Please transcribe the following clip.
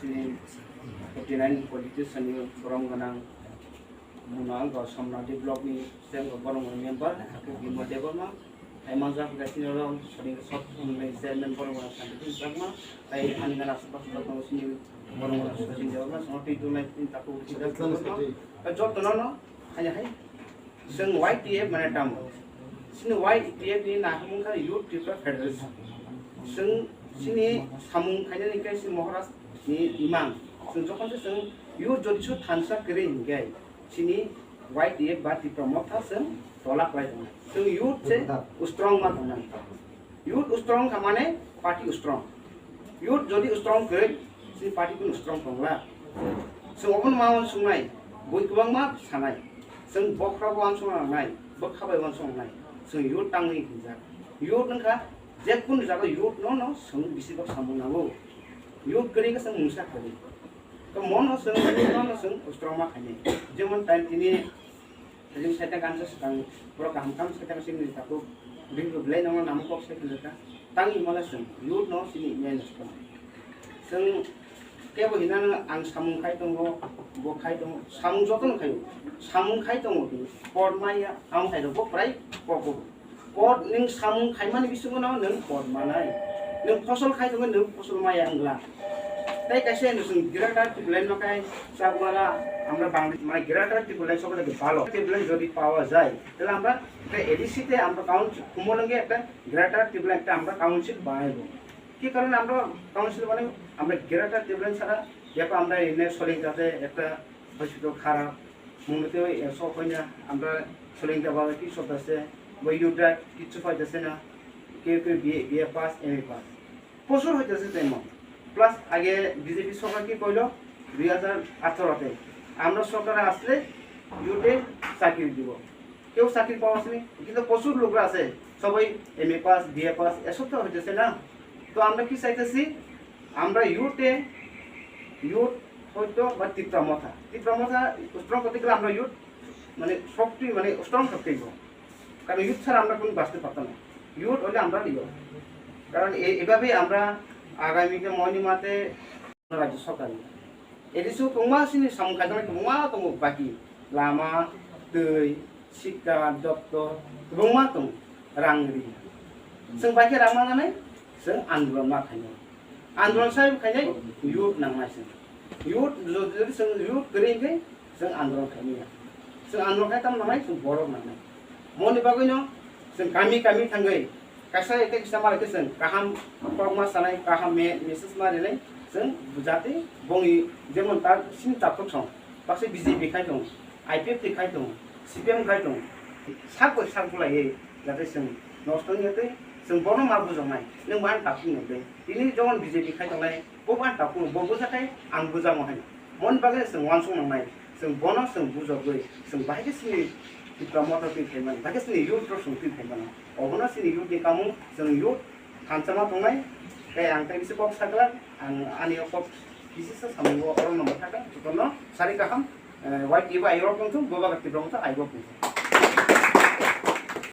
sini 49 politician ni borong ganang munang go samna develop ni sen borong member aku di Debbarma Hemonto kasih orang sering shot mengenai chairman borong ganang Debbarma ai angana sepas borong sini borong ganang sini Debbarma semua Twiduljak taku tidak jod tono hanya hai seng YTF mana tamu sini YTF ni nak mungkin youth Tipra federation seng sini samung kaya ni kaya si Maharaj ni imam seng jokon tu seng youth jadi su tansa kering gay sini YTF ba Tipra Motha seng tolak lagi seng youth se strong mat orang youth strong kamane party strong youth jadi strong kering sini party pun strong panglah seng open mawon sungai buat kubang mat sanai seng bokra wan sungai bokhabai wan sungai seng youth tangi kijak youth nengka जेकुन जागा youth न सं बिसिबक सामुनागो youth करेगा सं मुसा करे तो मन सं न सं स्ट्रॉमा खाने जेमन टाइम तिनी जों सेटा गानस सं पुरा काम सेटा सिन ताको बिंगो ब्ले न नाम को से खलका तांगी मला सं युथ न सिनि मेनस को सं केबो हिना आं सामुं खाइ दङ बो खाइ दङ सामुं जतन खायो सामुं खाइ दङ परमाया आं खाइ दङ प्राय पको Kod ning samung kaiman bisu mana neng kod mana neng फसल खाई तो neng फसल माया अंगला ताई कैसे नसुन गिराटा टिपलाइन मकाई सागमारा আমরা বাংলা মানে गिराटा टिपलाइन सबले ভালো टिपलाइन যদি পাওয়া যায় তাহলে আমরা এডিসিতে আমরা কাউন্সিল কুমলঙ্গে একটা गिराटा टिपलाइन একটা আমরা কাউন্সিল বানাইবো কি কারণে আমরা কাউন্সিল বানাইবো আমরা गिराटा टिपलाइन ছাড়া যেটা আমরা এনে সলিং যাতে একটা হসপিটাল খারাপ মুমতে এসব হইনা আমরা সলিং যাবা কি সব আছে Bayuda কিছু পাইতেছে না কেউ কেউ বিএ পাস এমএ পাস প্রচুর হইতেছে তেমন প্লাস আগে বিজেপি সরকার কি কইল 2018 তে আমরা সরকারে আসলে ইউতে চাকরি দিব কেউ চাকরি পাওয়া আসেনি কিন্তু প্রচুর লোকরা আছে সবাই এমএ পাস বিএ পাস এসব তো হইতেছে না তো আমরা কি চাইতেছি আমরা ইউতে ইউথ হয়তো বা Tipra Motha স্ট্রং করতে গেলে আমরা ইউথ মানে শক্তি মানে স্ট্রং থাকতে হবে কারণ ইউথ ছাড়া আমরা কোনো বাঁচতে পারতাম না ইউথ হলে আমরা নিব কারণ এভাবেই আমরা আগামীতে মহিমাতে রাজ্য সরকার এদিসু তোমাসিনি সামখাজনা তোমা তম বাকি লামা दै শিক্ষা ডক্টর তোমা তম রাংরি जों बाकी रामानानै जों आन्दोलन माखायो आन्दोलन साहेब खायनाय इउथ नांनायसो इउथ जुदि जों इउथ गैयै जों आन्दोलन खायनाया जों आन्दोलन खायताम नांनाय जों बर' नांनाय मनि बागैनो जों गामि गामि थांगै कासा एते किसा मारके जों गाहाम प्रगमा सानाय गाहाम मेसेज मारिनाय जों बुजाते बंनि जेमन ता सिन तापक सं पासे बिजेपि खाय दं आईपीएफ खाय दं सीपीएम खाय दं सागलायै जाते जों नस्तनियाते जों बर' मा बुजानाय नों मान तापुनोदे दिनै जन बिजेपि खाय दंनाय बबान तापुन बबुजाथाय आं बुजामो हाय मन बागै जों वानसं नांनाय जों बनो जों बुजगै जों बाहायके सिनि Tipra Motha फैफैमान बाहायके सिनि इउथ रसं फैफैमान अबना सिनि इउथ देखामु जों इउथ हानसामा दंनाय काय आं ताय बिसे कप सागला आं आनियाव कप बिसेस सामगो अरन नम्बर थाका जतन सारि गाहाम YTF आइरब दंथु गोबा Tipra Motha आइबो